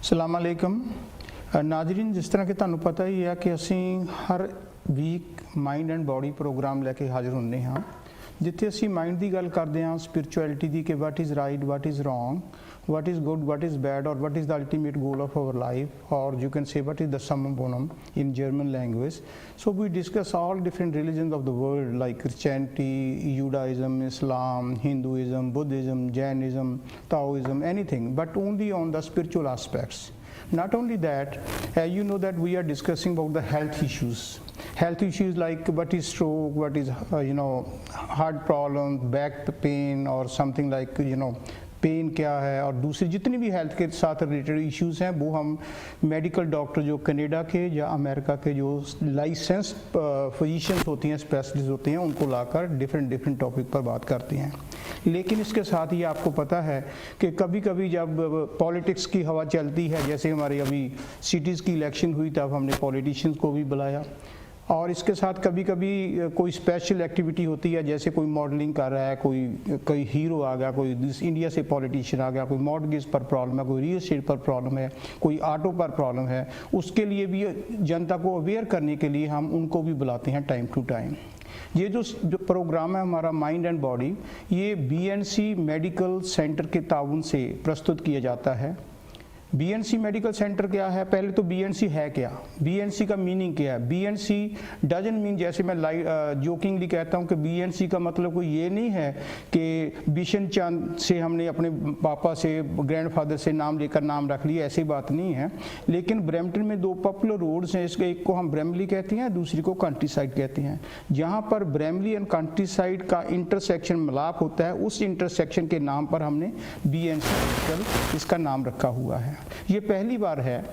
अस्सलाम वालेकुम नाजरीन, जिस तरह कि तुहानू पता ही है कि असी हर week mind and body programme लैके हाजिर होंगे हाँ, जिथे असी माइंड की गल करते हैं, स्पिरिचुअलिटी की कि what is right, what is wrong, what is good, what is bad, or what is the ultimate goal of our life, or you can say what is the summum bonum in German language. So we discuss all different religions of the world like Christianity, Judaism, Islam, Hinduism, Buddhism, Jainism, Taoism, anything, but only on the spiritual aspects. Not only that, you know that we are discussing about the health issues. Health issues like what is stroke, what is heart problem, back pain, or something like pain क्या है, और दूसरी जितनी भी health के साथ related issues हैं वो हम मेडिकल डॉक्टर जो कनाडा के या अमेरिका के जो लाइसेंस फिजिशियंस होती हैं, स्पेशलिस्ट होते हैं, उनको लाकर डिफरेंट टॉपिक पर बात करते हैं। लेकिन इसके साथ ही आपको पता है कि कभी कभी जब पॉलिटिक्स की हवा चलती है, जैसे हमारी अभी सिटीज़ की इलेक्शन हुई तब हमने पॉलिटिशियंस को भी बुलाया, और इसके साथ कभी कभी कोई स्पेशल एक्टिविटी होती है, जैसे कोई मॉडलिंग कर रहा है, कोई हीरो आ गया, कोई इंडिया से पॉलिटिशियन आ गया, कोई मॉर्गेज पर प्रॉब्लम है, कोई रियल एस्टेट पर प्रॉब्लम है, कोई ऑटो पर प्रॉब्लम है, उसके लिए भी जनता को अवेयर करने के लिए हम उनको भी बुलाते हैं टाइम टू टाइम। ये जो प्रोग्राम है हमारा माइंड एंड बॉडी, ये बीएनसी मेडिकल सेंटर के ताउन से प्रस्तुत किया जाता है। बीएनसी मेडिकल सेंटर क्या है? पहले तो बीएनसी है क्या, बीएनसी का मीनिंग क्या है? बीएनसी डजंट मीन, जैसे मैं जोकिंगली कहता हूँ कि बीएनसी का मतलब कोई ये नहीं है कि बिशन चंद से हमने अपने पापा से, ग्रैंडफादर से नाम लेकर नाम रख लिया, ऐसी बात नहीं है। लेकिन ब्रैम्पटन में दो पॉपुलर रोड्स हैं, इसके एक को हम ब्रैमली कहते हैं, दूसरी को कंट्री साइड कहते हैं। जहाँ पर ब्रैमली एंड कंट्री साइड का इंटरसेक्शन मिलाप होता है, उस इंटरसेक्शन के नाम पर हमने बीएनसी मेडिकल इसका नाम रखा हुआ है। ये पहली बार है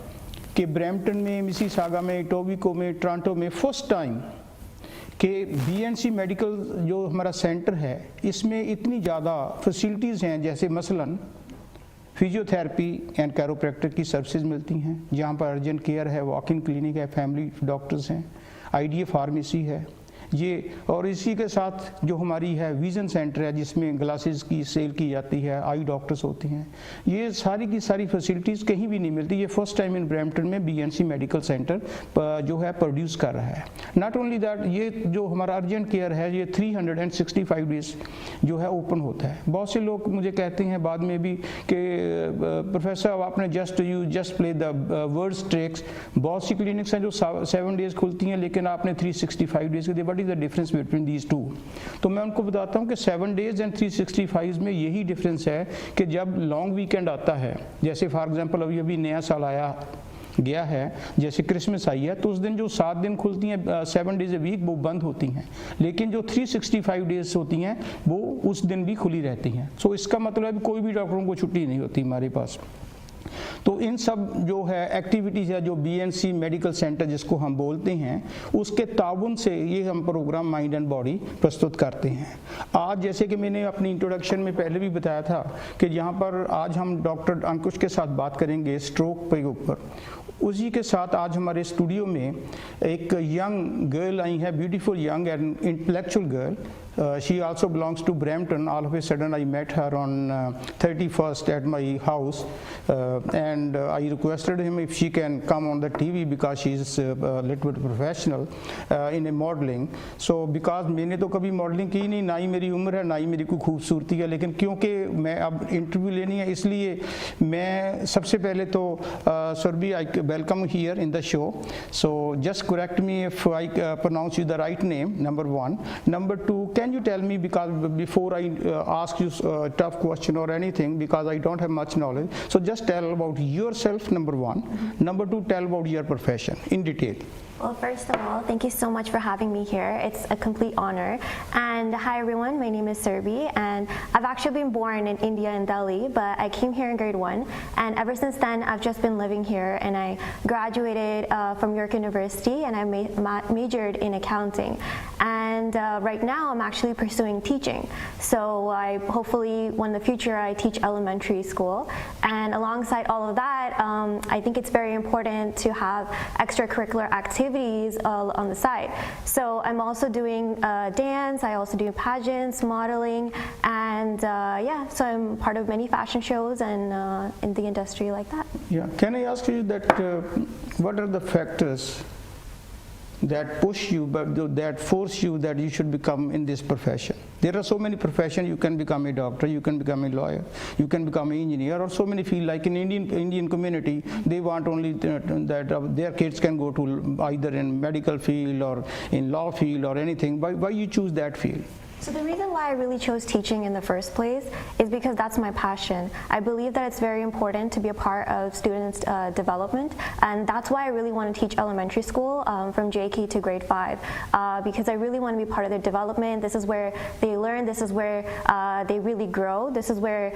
कि ब्रैम्पटन में, मिसिसागा में, टोबिको में, टोरंटो में फर्स्ट टाइम कि बीएनसी मेडिकल जो हमारा सेंटर है, इसमें इतनी ज़्यादा फैसिलिटीज़ हैं, जैसे मसलन फिजियोथेरेपी एंड कैरोप्रैक्टर की सर्विसेज मिलती हैं, जहाँ पर अर्जेंट केयर है, वॉक इन क्लिनिक है, फैमिली डॉक्टर्स हैं, आईडीए फार्मेसी है ये, और इसी के साथ जो हमारी है विज़न सेंटर है, जिसमें ग्लासेस की सेल की जाती है, आई डॉक्टर्स होती हैं। ये सारी की सारी फैसिलिटीज़ कहीं भी नहीं मिलती। ये फर्स्ट टाइम इन ब्रैम्पटन में बीएनसी मेडिकल सेंटर जो है प्रोड्यूस कर रहा है। नॉट ओनली दैट, ये जो हमारा अर्जेंट केयर है, ये 365 डेज जो है ओपन होता है। बहुत से लोग मुझे कहते हैं बाद में भी कि प्रोफेसर आपने just play the words tricks, बहुत सी क्लिनिक्स हैं जो 7 डेज खुलती हैं, लेकिन आपने 365 डेज के दिए। The difference between these two, तो मैं उनको बताता हूँ कि 7 डेज एंड 365 में यही डिफरेंस है कि जब लॉन्ग वीकेंड आता है, जैसे फॉर एग्जांपल अभी नया साल आया गया है, जैसे क्रिसमस आई है, तो उस दिन जो 7 दिन खुलती हैं, 7 डेज ए वीक, वो बंद होती हैं, लेकिन जो 365 डेज होती हैं वो उस दिन भी खुली रहती हैं। सो इसका मतलब कोई भी डॉक्टरों को छुट्टी नहीं होती हमारे पास। तो इन सब जो है एक्टिविटीज़ है, जो बीएनसी मेडिकल सेंटर जिसको हम बोलते हैं, उसके ताउन से ये हम प्रोग्राम माइंड एंड बॉडी प्रस्तुत करते हैं। आज जैसे कि मैंने अपनी इंट्रोडक्शन में पहले भी बताया था कि यहाँ पर आज हम डॉक्टर अंकुश के साथ बात करेंगे स्ट्रोक के ऊपर। उसी के साथ आज हमारे स्टूडियो में एक यंग गर्ल आई है, beautiful young and intellectual girl. She also belongs to Brampton. All of a sudden I met her on 31st at my house, and I requested him if she can come on the TV because she is a little bit professional in a modeling. So because मैंने तो कभी modelling की नहीं, ना ही मेरी उम्र है, ना ही मेरी कोई खूबसूरती है, लेकिन क्योंकि मैं अब इंटरव्यू लेनी है, इसलिए मैं सबसे पहले तो Surbhi, I welcome here in the show. So just correct me if I pronounce you the right name, number one. Number two, can can you tell me, because before I ask you a tough question or anything, because I don't have much knowledge, so just tell about yourself, number one. Number two, tell about your profession in detail. Well, first of all, thank you so much for having me here. It's a complete honor. And hi everyone, my name is Surbhi, and I've actually been born in India in Delhi, but I came here in grade 1, and ever since then I've just been living here, and I graduated from York University, and I majored in accounting. And right now I'm actually pursuing teaching. So I hopefully, in the future, I teach elementary school. And alongside all of that, I think it's very important to have extracurricular activities on the side. So I'm also doing dance, I also do pageants, modeling, and yeah, so I'm part of many fashion shows and in the industry like that. Yeah, can I ask you that what are the factors that push you, but that force you that you should become in this profession? There are so many professions. You can become a doctor, you can become a lawyer, you can become an engineer, or so many fields. Like in Indian community, they want only that their kids can go to either in medical field or in law field or anything. Why you choose that field? So the reason why I really chose teaching in the first place is because that's my passion. I believe that it's very important to be a part of students' development, and that's why I really want to teach elementary school from JK to grade 5, because I really want to be part of their development. This is where they learn, this is where they really grow, this is where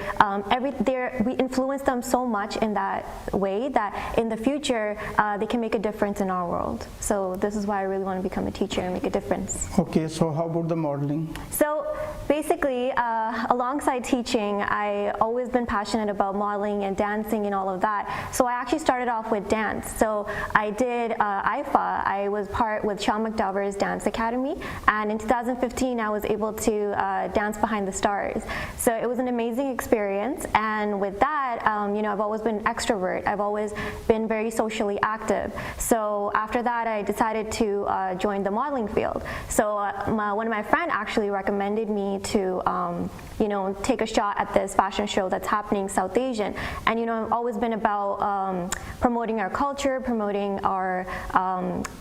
we influence them so much in that way that in the future they can make a difference in our world. So this is why I really want to become a teacher and make a difference. Okay, so how about the modeling? So basically, alongside teaching, I always been passionate about modeling and dancing and all of that. So I actually started off with dance. So I did IFA. I was part with Sean McDover's Dance Academy, and in 2015 I was able to dance behind the stars. So it was an amazing experience, and with that, you know, I've always been an extrovert. I've always been very socially active. So after that, I decided to join the modeling field. So one of my friends actually recommended me to you know, take a shot at this fashion show that's happening South Asian. And you know, I've always been about promoting our culture, promoting our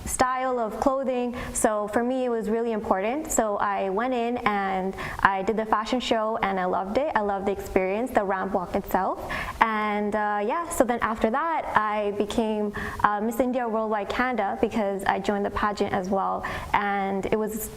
style of clothing. So for me, it was really important. So I went in and I did the fashion show, and I loved it. I loved the experience, the ramp walk itself. And yeah, so then after that, I became Miss India Worldwide Canada, because I joined the pageant as well. And it was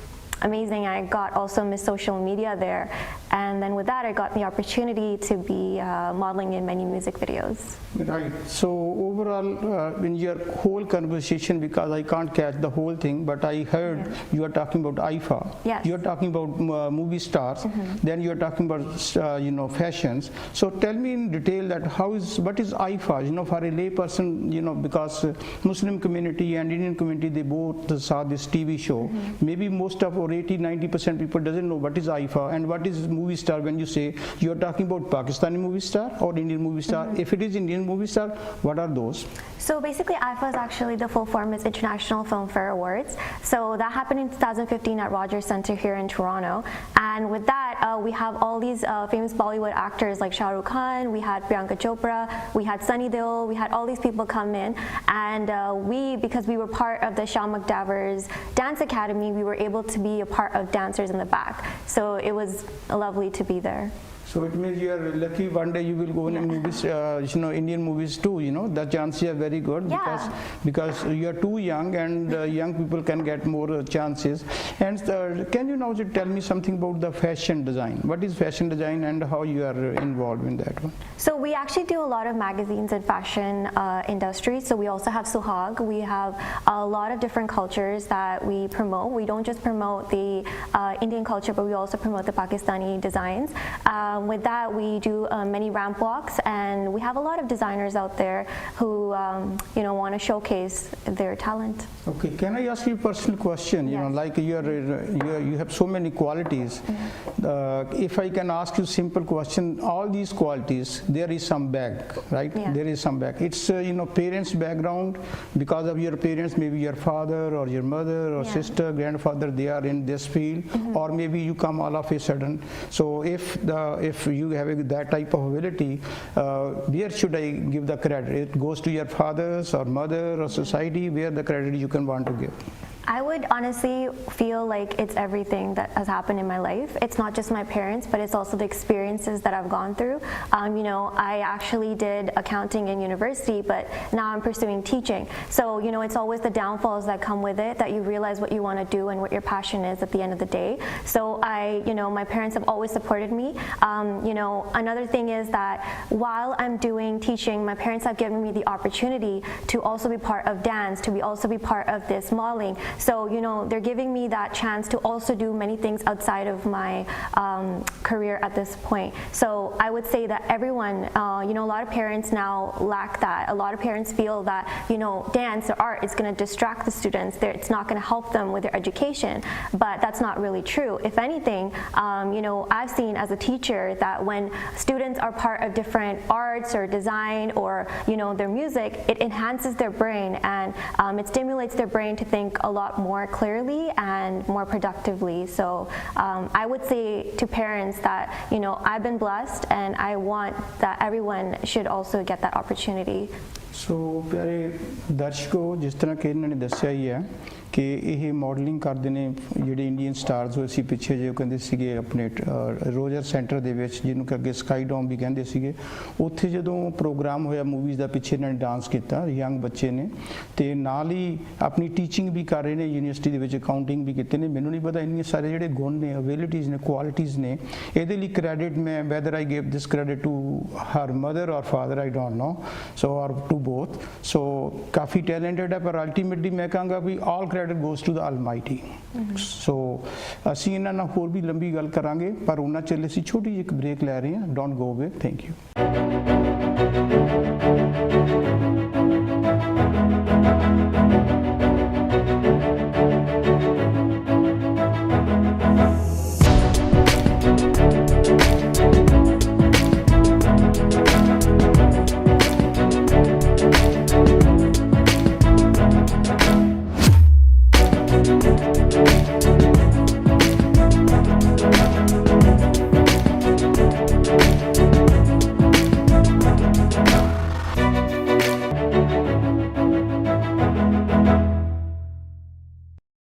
amazing. I got also Miss Social Media there, and then with that I got the opportunity to be modeling in many music videos. Right. So overall, in your whole conversation, because I can't catch the whole thing, but I heard you are talking about IFA. Yes. You are talking about movie stars. Then you are talking about you know, fashions. So tell me in detail that what is IFA? You know, for a lay person, you know, because Muslim community and Indian community, they both saw this TV show. Maybe most of or 80-90% people doesn't know what is IFA and what is movie star. When you say you are talking about Pakistani movie star or Indian movie star, if it is Indian movie star, what are those? So basically, IFA is actually the full form is International Film Fair Awards. So that happened in 2015 at Rogers Centre here in Toronto. And with that, we have all these famous Bollywood actors like Shah Rukh Khan, we had Priyanka Chopra, we had Sunny Deol, we had all these people come in. And because we were part of the Sean McDover's Dance Academy, we were able to be a part of dancers in the back. So it was lovely to be there. So it means you are lucky one day you will go in movies, you know, Indian movies too, you know, the chances are very good because you are too young, and young people can get more chances. And can you now just tell me something about the fashion design? What is fashion design and how you are involved in that one? So we actually do a lot of magazines and fashion industry. So we also have Suhag. We have a lot of different cultures that we promote. We don't just promote the Indian culture, but we also promote the Pakistani designs. With that, we do many ramp walks, and we have a lot of designers out there who you know, want to showcase their talent. Okay, can I ask you a personal question? You know, like you have so many qualities. If I can ask you simple question, all these qualities, there is some back, right? There is some back. It's you know, parents' background, because of your parents, maybe your father or your mother or sister, grandfather, they are in this field, or maybe you come all of a sudden. So if you have that type of ability, where should I give the credit? It goes to your fathers or mother or society, where the credit you can want to give? I would honestly feel like it's everything that has happened in my life. It's not just my parents, but it's also the experiences that I've gone through. I actually did accounting in university, but now I'm pursuing teaching. So, it's always the downfalls that come with it, that you realize what you want to do and what your passion is at the end of the day. So my parents have always supported me. Another thing is that while I'm doing teaching, my parents have given me the opportunity to also be part of dance, to also be part of this modeling. So, they're giving me that chance to also do many things outside of my career at this point. So I would say that everyone, a lot of parents now lack that. A lot of parents feel that, dance or art is going to distract the students. It's not going to help them with their education, but that's not really true. If anything, I've seen as a teacher that when students are part of different arts or design or, their music, it enhances their brain and it stimulates their brain to think a lot more clearly and more productively. So I would say to parents that, I've been blessed and I want that everyone should also get that opportunity. सो प्यारे दर्शकों, जिस तरह कि इन्होंने दस्सिया ही है कि ये modelling करते हैं ਜਿਹੜੇ ਇੰਡੀਅਨ ਸਟਾਰਸ ਹੋਏ ਸੀ ਪਿੱਛੇ ਜੇ ਉਹ ਕਹਿੰਦੇ ਸੀਗੇ ਆਪਣੇ ਰੋਜਰ ਸੈਂਟਰ ਦੇ ਵਿੱਚ ਜਿਹਨੂੰ ਕਿ ਅੱਗੇ ਸਕਾਈ ਡੋਮ ਵੀ ਕਹਿੰਦੇ ਸੀਗੇ ਉੱਥੇ ਜਦੋਂ ਪ੍ਰੋਗਰਾਮ ਹੋਇਆ ਮੂਵੀਜ਼ ਦਾ ਪਿੱਛੇ ਇਹਨਾਂ ਨੇ ਡਾਂਸ ਕੀਤਾ ਯੰਗ ਬੱਚੇ ਨੇ ਤੇ ਨਾਲ ਹੀ ਆਪਣੀ ਟੀਚਿੰਗ ਵੀ ਕਰ ਰਹੇ ਨੇ ਯੂਨੀਵਰਸਿਟੀ ਦੇ ਵਿੱਚ ਅਕਾਊਂਟਿੰਗ ਵੀ ਕੀਤੇ ਨੇ ਮੈਨੂੰ ਨਹੀਂ ਪਤਾ ਇੰਨੇ ਸਾਰੇ ਜਿਹੜੇ ਗੁਣ ਨੇ ਅਵੇਲਿਟੀਜ਼ ਨੇ ਕੁਆਲਿਟੀਜ਼ ਨੇ ਇਹਦੇ ਲਈ ਕ੍ਰੈਡਿਟ ਮੈਂ whether I give this credit to her mother or father I don't know so or to both so ਕਾਫੀ ਟੈਲੈਂਟਡ ਹੈ ਪਰ ਅਲਟੀਮੇਟਲੀ ਮੈਂ ਕਹਾਂਗਾ ਵੀ all credit goes to the almighty so ਅਸੀਂ ਇਹਨਾਂ ਨਾਲ ਹੋਰ ਵੀ ਲੰਬੀ ਗੱਲ ਕਰਾਂਗੇ ਪਰ ਉਹਨਾਂ ਚਲੇ ਅਸੀਂ ਛੋਟੀ ਜਿਹੀ ਇੱਕ ਬ੍ਰੇਕ ਲੈ ਰਹੇ ਹਾਂ ਡੋਂਟ ਗੋ ਅਵੇ ਥੈਂਕ ਯੂ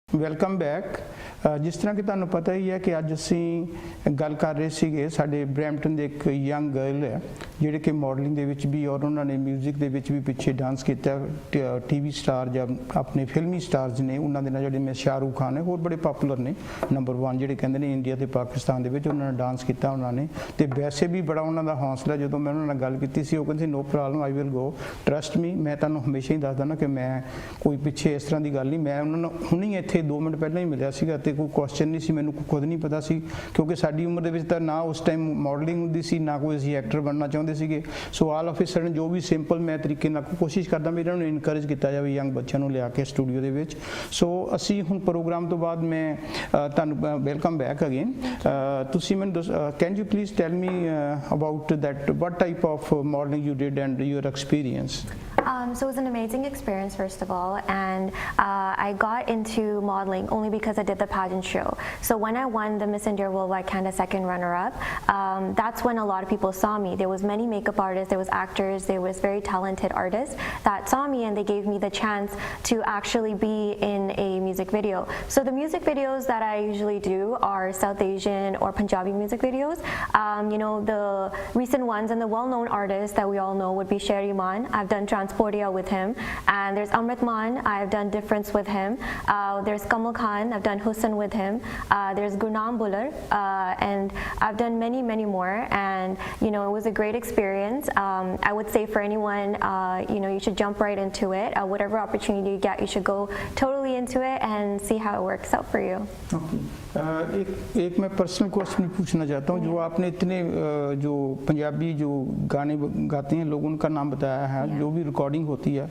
ਵੈਲਕਮ ਬੈਕ ਜਿਸ ਤਰ੍ਹਾਂ ਕਿ ਤੁਹਾਨੂੰ ਪਤਾ ਹੀ ਹੈ ਕਿ ਅੱਜ ਅਸੀਂ ਗੱਲ ਕਰ ਰਹੇ ਸੀਗੇ ਸਾਡੇ ਬਰੈਂਪਟਨ ਦੇ ਇੱਕ ਯੰਗ ਗਰਲ ਹੈ ਜਿਹੜੇ ਕਿ ਮਾਡਲਿੰਗ ਦੇ ਵਿੱਚ ਵੀ ਔਰ ਉਹਨਾਂ ਨੇ ਮਿਊਜ਼ਿਕ ਦੇ ਵਿੱਚ ਵੀ ਪਿੱਛੇ ਡਾਂਸ ਕੀਤਾ ਟੀਵੀ ਸਟਾਰ ਜਾਂ ਆਪਣੇ ਫਿਲਮੀ ਸਟਾਰਸ ਨੇ ਉਹਨਾਂ ਦੇ ਨਾਲ ਜਿਹੜੇ ਮੈਂ ਸ਼ਾਹਰੁਖ ਖਾਨ ਹੈ ਹੋਰ ਬੜੇ ਪਪੂਲਰ ਨੇ ਨੰਬਰ 1 ਜਿਹੜੇ ਕਹਿੰਦੇ ਨੇ ਇੰਡੀਆ ਤੇ ਪਾਕਿਸਤਾਨ ਦੇ ਵਿੱਚ ਉਹਨਾਂ ਨੇ ਡਾਂਸ ਕੀਤਾ ਉਹਨਾਂ ਨੇ ਤੇ ਵੈਸੇ ਵੀ ਬੜਾ ਉਹਨਾਂ ਦਾ ਹੌਸਲਾ ਜਦੋਂ ਮੈਂ ਉਹਨਾਂ ਨਾਲ ਗੱਲ ਕੀਤੀ ਸੀ ਉਹ ਕਹਿੰਦੇ no problem I will go trust me ਮੈਂ ਤੁਹਾਨੂੰ ਹਮੇਸ਼ਾ ਹੀ ਦੱਸਦਾ ਨਾ ਕਿ ਮੈਂ ਕੋਈ ਪਿੱਛੇ ਇਸ ਤਰ੍ਹਾਂ ਦੀ ਗੱਲ ਨਹੀਂ ਮੈਂ ਉਹਨਾਂ ਨੂੰ ਹੁਣੀ ਇੱਥੇ 2 ਮਿੰਟ ਪਹਿਲਾਂ ਹੀ ਮਿਲਿਆ ਸੀਗਾ ਤੇ ਕੋਈ ਕੁਐਸਚਨ ਨਹੀਂ ਸੀ ਮੈਨੂੰ ਖੁਦ ਨਹੀਂ ਪਤਾ ਸੀ ਕਿਉਂਕਿ ਸਾਡੀ ਉਮਰ ਦੇ ਵਿੱਚ ਤਾਂ ਨਾ ਉਸ ਟਾਈਮ ਮਾਡਲਿੰਗ ਹੁੰਦੀ ਸੀ ਨਾ ਕੋਈ ਅਸੀਂ ਐਕਟਰ ਬਣਨਾ ਚਾਹੁੰਦੇ ਸੀਗੇ ਸੋ ਆਲ ਆਫ ਅ ਸਡਨ ਜੋ ਵੀ ਸਿੰਪਲ ਮੈਂ ਤਰੀਕੇ ਨਾਲ ਕੋਸ਼ਿਸ਼ ਕਰਦਾ ਮੈਂ ਇਹਨਾਂ ਨੂੰ ਇਨਕਰੇਜ ਕੀਤਾ ਜਾਵੇ ਯੰਗ ਬੱਚਿਆਂ ਨੂੰ ਲਿਆ ਕੇ ਸਟੂਡੀਓ ਦੇ ਵਿੱਚ ਸੋ ਅਸੀਂ ਹੁਣ ਪ੍ਰੋਗਰਾਮ ਤੋਂ ਬਾਅਦ ਮੈਂ ਤੁਹਾਨੂੰ ਵੈਲਕਮ ਬੈਕ ਅਗੇਨ ਤੁਸੀਂ ਮੈਨੂੰ can you please tell me about that what type of modeling you did and your experience? So it was an amazing experience, first of all, and I got into modeling only because I did the pageant show. So when I won the Miss India Worldwide Canada second runner-up, that's when a lot of people saw me. There was many makeup artists, there was actors, there was very talented artists that saw me, and they gave me the chance to actually be in a music video. So the music videos that I usually do are South Asian or Punjabi music videos. The recent ones and the well-known artists that we all know would be Sherry Man. I've done Transportia with him, and there's Amrit Maan. I've done Difference with him. There's Kamal Khan. I've done Husn with him. There's Gurnam Buller, and I've done many more. And it was a great experience. I would say for anyone, you should jump right into it. Whatever opportunity you get, you should go totally into it and see how it works out for you. Okay. एक मैं personal question पूछना चाहता हूँ जो आपने इतने जो पंजाबी जो गाने गाते हैं लोग उनका नाम बताया है जो भी रिकॉर्डिंग होती है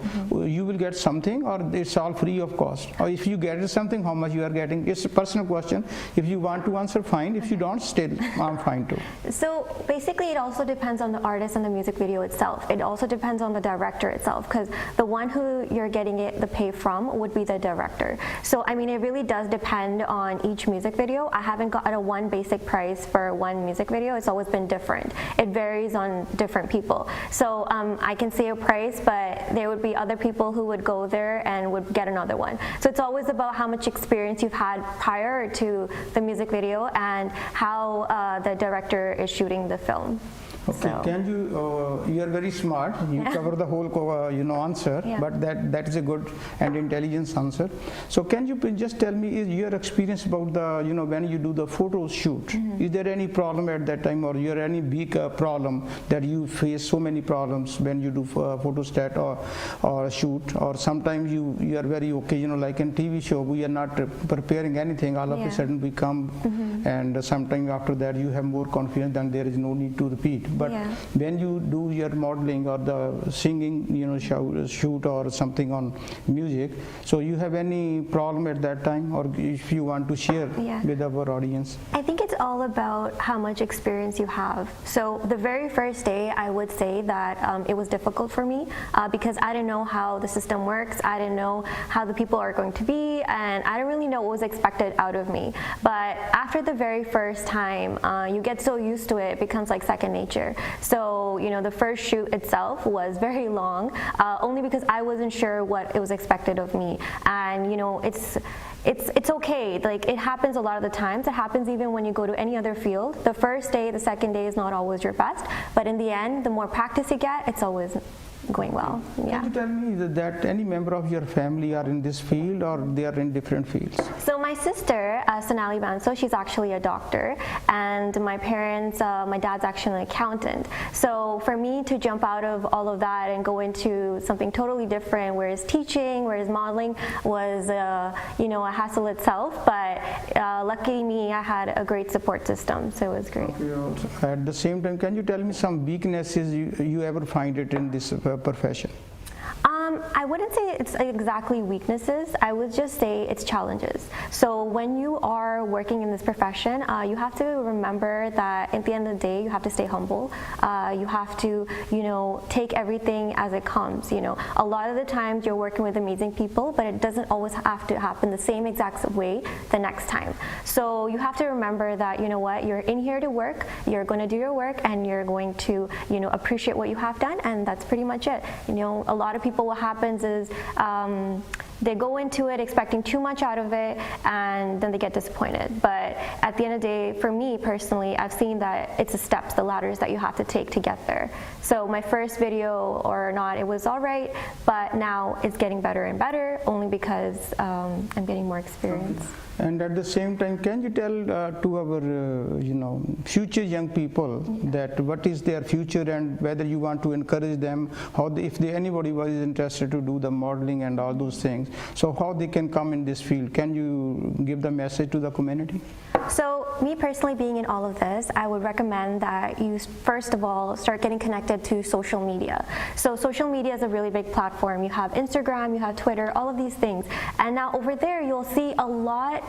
यू विल गेट समथिंग और it's all free of cost और if you get something how much you are getting it's personal question if you want to answer fine if you don't still I am fine too So basically it also depends on the artist and the music video itself. It also depends on the director itself because the one who you're getting the pay from would be the director. So I mean it really does depend on each music video. I haven't got a one basic price for one music video. It's always been different. It varies on different people. So I can say a price, but but there would be other people who would go there and would get another one. So it's always about how much experience you've had prior to the music video and how the director is shooting the film. Okay, So- can you, you are very smart, you cover the whole answer, Yeah. but that is a good and intelligent answer. So can you please just tell me, is your experience about the, when you do the photo shoot, is there any problem at that time, or you are any big problem that you face so many problems when you do photo stat or shoot, or sometimes you are very okay, like in TV show, we are not preparing anything, all of a Yeah. sudden we come and sometime after that you have more confidence and there is no need to repeat. But Yeah. when you do your modeling or the singing, shoot or something on music, so you have any problem at that time, or if you want to share Yeah. with our audience? I think it's all about how much experience you have. So the very first day, I would say that it was difficult for me because I didn't know how the system works. I didn't know how the people are going to be, and I didn't really know what was expected out of me. But after the very first time, you get so used to it, it becomes like second nature. So, the first shoot itself was very long, only because I wasn't sure what it was expected of me. And, it's okay. Like, it happens a lot of the times. It happens even when you go to any other field. The first day, the second day is not always your best, but in the end, the more practice you get, it's always going well. Yeah. Can you tell me that any member of your family are in this field, or they are in different fields? So my sister, Sonali Bansal, she's actually a doctor, and my parents, my dad's actually an accountant. So for me to jump out of all of that and go into something totally different, whereas teaching, whereas modeling was, a hassle itself. But lucky me, I had a great support system, so it was great. Okay. At the same time, can you tell me some weaknesses you ever find it in this profession? I wouldn't say it's exactly weaknesses. I would just say it's challenges. So when you are working in this profession, you have to remember that at the end of the day, you have to stay humble. You have to, take everything as it comes. A lot of the times you're working with amazing people, but it doesn't always have to happen the same exact way the next time. So you have to remember that, you're in here to work, you're going to do your work, and you're going to, appreciate what you have done, and that's pretty much it. A lot of people, what happens is they go into it expecting too much out of it, and then they get disappointed. But at the end of the day, for me personally, I've seen that it's the steps, the ladders that you have to take to get there. So my first video or not, it was all right, but now it's getting better and better, only because I'm getting more experience. And at the same time, can you tell to our, future young people that what is their future, and whether you want to encourage them, if anybody was interested to do the modeling and all those things, so how they can come in this field? Can you give the message to the community? So me personally, being in all of this, I would recommend that you first of all start getting connected to social media. So social media is a really big platform. You have Instagram, you have Twitter, all of these things. And now over there, you'll see a lot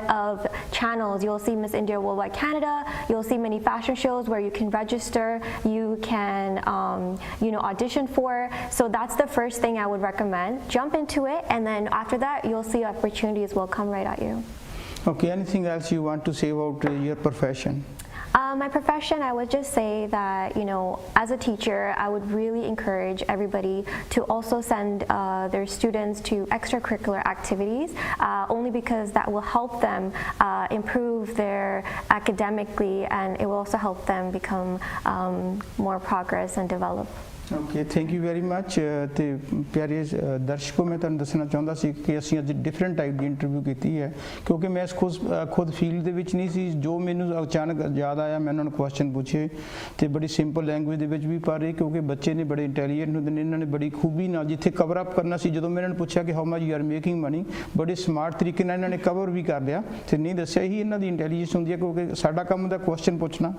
of channels. You'll see Miss India Worldwide Canada. You'll see many fashion shows where you can register, you can audition for. So that's the first thing I would recommend. Jump into it, and then after that, you'll see opportunities will come right at you. Okay, anything else you want to say about your profession? My profession, I would just say that, as a teacher, I would really encourage everybody to also send their students to extracurricular activities, only because that will help them improve their academically, and it will also help them become more progress and develop. Okay thank you very much. ਤੇ ਪਿਆਰੇ ਦਰਸ਼ਕੋ, ਮੈਂ ਤੁਹਾਨੂੰ ਦੱਸਣਾ ਚਾਹੁੰਦਾ ਸੀ ਕਿ ਅਸੀਂ ਅੱਜ different type ਦੀ interview ਕੀਤੀ ਹੈ, ਕਿਉਂਕਿ ਮੈਂ ਖੁਦ ਫੀਲਡ ਦੇ ਵਿੱਚ ਨਹੀਂ ਸੀ। ਜੋ ਮੈਨੂੰ ਅਚਾਨਕ ਯਾਦ ਆਇਆ, ਮੈਂ ਉਹਨਾਂ ਨੂੰ ਕੁਐਸਚਨ ਪੁੱਛੇ, ਤੇ ਬੜੀ ਸਿੰਪਲ ਲੈਂਗੁਏਜ ਦੇ ਵਿੱਚ ਵੀ ਪਾ ਰਹੇ, ਕਿਉਂਕਿ ਬੱਚੇ ਨੇ ਬੜੇ ਇੰਟੈਲੀਜੈਂਟ ਹੁੰਦੇ ਨੇ। ਇਹਨਾਂ ਨੇ ਬੜੀ ਖੂਬੀ ਨਾਲ ਜਿੱਥੇ ਕਵਰ ਅਪ ਕਰਨਾ ਸੀ, ਜਦੋਂ ਮੈਂ ਇਹਨਾਂ ਨੂੰ ਪੁੱਛਿਆ ਕਿ how much you are making money, ਬੜੇ ਸਮਾਰਟ ਤਰੀਕੇ ਨਾਲ ਇਹਨਾਂ ਨੇ ਕਵਰ ਵੀ ਕਰ ਲਿਆ ਤੇ ਨਹੀਂ ਦੱਸਿਆ। ਇਹੀ ਇਹਨਾਂ ਦੀ ਇੰਟੈਲੀਜੈਂਸ ਹੁੰਦੀ ਹੈ, ਕਿਉਂਕਿ ਸਾਡਾ ਕੰਮ ਹੁੰਦਾ ਕੁਐਸਚਨ ਪੁੱਛਣਾ,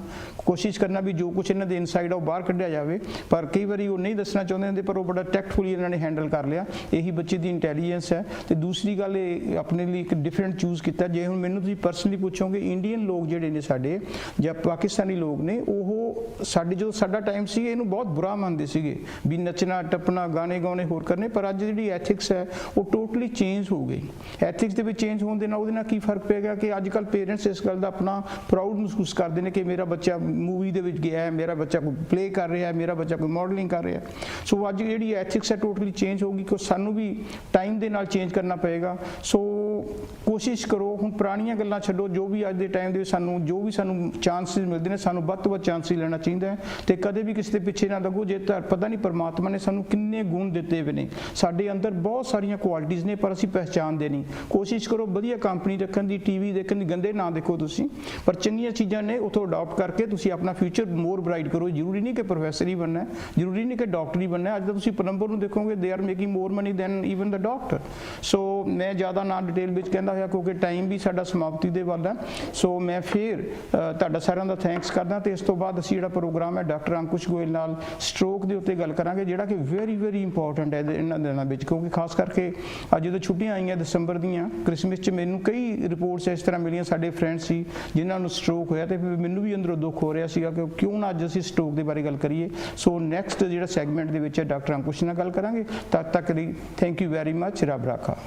ਕੋਸ਼ਿਸ਼ ਕਰਨਾ ਵੀ ਜੋ ਕੁਛ ਇਹਨਾਂ ਦੇ ਇਨਸਾਈਡ ਆ ਉਹ ਬਾਹਰ ਕੱਢਿਆ ਜਾਵੇ। ਪਰ ਕਈ ਵਾਰੀ ਉਹ ਨਹੀਂ ਦੱਸਣਾ ਚਾਹੁੰਦੇ ਹੁੰਦੇ, ਪਰ ਉਹ ਬੜਾ ਟੈਕਟਫੁਲੀ ਇਹਨਾਂ ਨੇ ਹੈਂਡਲ ਕਰ ਲਿਆ। ਇਹੀ ਬੱਚੇ ਦੀ ਇੰਟੈਲੀਜੈਂਸ ਹੈ। ਤੇ ਦੂਸਰੀ ਗੱਲ, ਇਹ ਆਪਣੇ ਲਈ ਇੱਕ ਡਿਫਰੈਂਟ ਚੂਜ਼ ਕੀਤਾ। ਜੇ ਹੁਣ ਮੈਨੂੰ ਤੁਸੀਂ ਪਰਸਨਲੀ ਪੁੱਛੋਗੇ, ਇੰਡੀਅਨ ਲੋਕ ਜਿਹੜੇ ਨੇ ਸਾਡੇ ਜਾਂ ਪਾਕਿਸਤਾਨੀ ਲੋਕ ਨੇ, ਉਹ ਸਾਡੇ ਜਦੋਂ ਸਾਡਾ ਟਾਈਮ ਸੀ ਇਹਨੂੰ ਬਹੁਤ ਬੁਰਾ ਮੰਨਦੇ ਸੀਗੇ ਵੀ ਨੱਚਣਾ ਟੱਪਣਾ ਗਾਣੇ ਗਾਉਣੇ ਹੋਰ ਕਰਨੇ। ਪਰ ਅੱਜ ਜਿਹੜੀ ਐਥਿਕਸ ਹੈ ਉਹ ਟੋਟਲੀ ਚੇਂਜ ਹੋ ਗਈ। ਐਥਿਕਸ ਦੇ ਵਿੱਚ ਚੇਂਜ ਹੋਣ ਦੇ ਨਾਲ ਉਹਦੇ ਨਾਲ ਕੀ ਫਰਕ ਪੈ ਗਿਆ ਕਿ ਅੱਜ ਕੱਲ੍ਹ ਪੇਰੈਂਟਸ ਇਸ ਗੱਲ ਦਾ ਆਪਣਾ ਪ੍ਰਾਊਡ ਮਹਿਸੂਸ ਕਰਦੇ ਨੇ ਕਿ ਮੇਰਾ ਬੱਚਾ ਮੂਵੀ ਦੇ ਵਿੱਚ ਗਿਆ ਹੈ, ਮੇਰਾ ਬੱਚਾ ਕੋਈ ਪਲੇ ਕਰ ਰਿਹਾ ਹੈ, ਮੇਰਾ ਬੱਚਾ ਕੋਈ ਮਾਡਲਿੰਗ ਪ੍ਰੋਸੈਸਿੰਗ ਕਰ ਰਿਹਾ। ਸੋ ਅੱਜ ਜਿਹੜੀ ਐਥਿਕਸ ਹੈ ਟੋਟਲੀ ਚੇਂਜ ਹੋਊਗੀ ਕਿ ਸਾਨੂੰ ਵੀ ਟਾਈਮ ਦੇ ਨਾਲ ਚੇਂਜ ਕਰਨਾ ਪਏਗਾ। ਸੋ ਕੋਸ਼ਿਸ਼ ਕਰੋ, ਹੁਣ ਪੁਰਾਣੀਆਂ ਗੱਲਾਂ ਛੱਡੋ, ਜੋ ਵੀ ਅੱਜ ਦੇ ਟਾਈਮ ਦੇ ਸਾਨੂੰ ਜੋ ਵੀ ਸਾਨੂੰ ਚਾਂਸਿਸ ਮਿਲਦੇ ਨੇ ਸਾਨੂੰ ਵੱਧ ਤੋਂ ਵੱਧ ਚਾਂਸਿਸ ਲੈਣਾ ਚਾਹੀਦਾ ਹੈ ਤੇ ਕਦੇ ਵੀ ਕਿਸੇ ਦੇ ਪਿੱਛੇ ਨਾ ਲੱਗੋ। ਜੇ ਤਾਂ ਪਤਾ ਨਹੀਂ ਪਰਮਾਤਮਾ ਨੇ ਸਾਨੂੰ ਕਿੰਨੇ ਗੁਣ ਦਿੱਤੇ ਹੋਏ ਨੇ, ਸਾਡੇ ਅੰਦਰ ਬਹੁਤ ਸਾਰੀਆਂ ਕੁਆਲਿਟੀਆਂ ਨੇ ਪਰ ਅਸੀਂ ਪਹਿਚਾਣਦੇ ਨਹੀਂ। ਕੋਸ਼ਿਸ਼ ਕਰੋ ਵਧੀਆ ਕੰਪਨੀ ਰੱਖਣ ਦੀ, ਟੀਵੀ ਦੇਖਣ ਦੀ, ਗੰਦੇ ਨਾ ਦੇਖੋ ਤੁਸੀਂ, ਪਰ ਚੰਗੀਆਂ ਚੀਜ਼ਾਂ ਨੇ ਉੱਥੋਂ ਅਡਾਪਟ ਕਰਕੇ ਤੁਸੀਂ ਆਪਣਾ ਫਿਊਚਰ ਮੋਰ ਬ੍ਰਾਈਟ ਕਰੋ। ਜ਼ਰੂਰੀ ਨਹੀਂ ਕਿ ਪ੍ਰੋਫੈਸਰ ਹੀ ਬਣਨਾ ਹੈ, ਜ਼ਰੂਰੀ ਨਹੀਂ ਕਿ ਡਾਕਟਰ ਹੀ ਬਣਨਾ ਹੈ। ਅੱਜ ਤਾਂ ਤੁਸੀਂ ਪਲੰਬਰ ਨੂੰ ਦੇਖੋਗੇ they are making more money than even the doctor. So ਮੈਂ ਜ਼ਿਆਦਾ ਨਾ ਡਿਟੇਲ ਵਿੱਚ ਕਹਿੰਦਾ ਹੋਇਆ ਕਿਉਂਕਿ ਟਾਈਮ ਵੀ ਸਾਡਾ ਸਮਾਪਤੀ ਦੇ ਵੱਲ ਹੈ। ਸੋ ਮੈਂ ਫਿਰ ਤੁਹਾਡਾ ਸਾਰਿਆਂ ਦਾ ਥੈਂਕਸ ਕਰਦਾ ਤੇ ਇਸ ਤੋਂ ਬਾਅਦ ਅਸੀਂ ਜਿਹੜਾ ਪ੍ਰੋਗਰਾਮ ਹੈ ਡਾਕਟਰ ਅੰਕੁਸ਼ ਗੋਇਲ ਨਾਲ ਸਟ੍ਰੋਕ ਦੇ ਉੱਤੇ ਗੱਲ ਕਰਾਂਗੇ, ਜਿਹੜਾ ਕਿ ਵੈਰੀ ਇੰਪੋਰਟੈਂਟ ਹੈ ਇਹਨਾਂ ਦਿਨਾਂ ਵਿੱਚ, ਕਿਉਂਕਿ ਖਾਸ ਕਰਕੇ ਅੱਜ ਜਦੋਂ ਛੁੱਟੀਆਂ ਆਈਆਂ ਦਸੰਬਰ ਦੀਆਂ, ਕ੍ਰਿਸਮਸ 'ਚ ਮੈਨੂੰ ਕਈ ਰਿਪੋਰਟਸ ਇਸ ਤਰ੍ਹਾਂ ਮਿਲੀਆਂ, ਸਾਡੇ ਫਰੈਂਡ ਸੀ ਜਿਨ੍ਹਾਂ ਨੂੰ ਸਟ੍ਰੋਕ ਹੋਇਆ ਤੇ ਫਿਰ ਮੈਨੂੰ ਵੀ ਅੰਦਰੋਂ ਦੁੱਖ ਹੋ ਰਿਹਾ ਸੀਗਾ ਕਿ ਕਿਉਂ ਨਾ ਅੱਜ ਅਸੀਂ ਸਟ੍ਰੋਕ ਦੇ ਬਾਰੇ ਗੱਲ ਕਰੀਏ। ਸੋ ਨੈਕਸਟ ਜਿਹੜਾ ਸੈਗਮੈਂਟ ਦੇ ਵਿੱਚ ਡਾਕਟਰ ਅੰਕੁਸ਼ ਨਾਲ ਗੱਲ ਕਰਾਂਗੇ। ਤਦ ਤੱਕ ਲਈ ਥੈਂਕ ਯੂ ਵੈਰੀ ਮੱਚ। ਰੱਬ ਰਾਖਾ।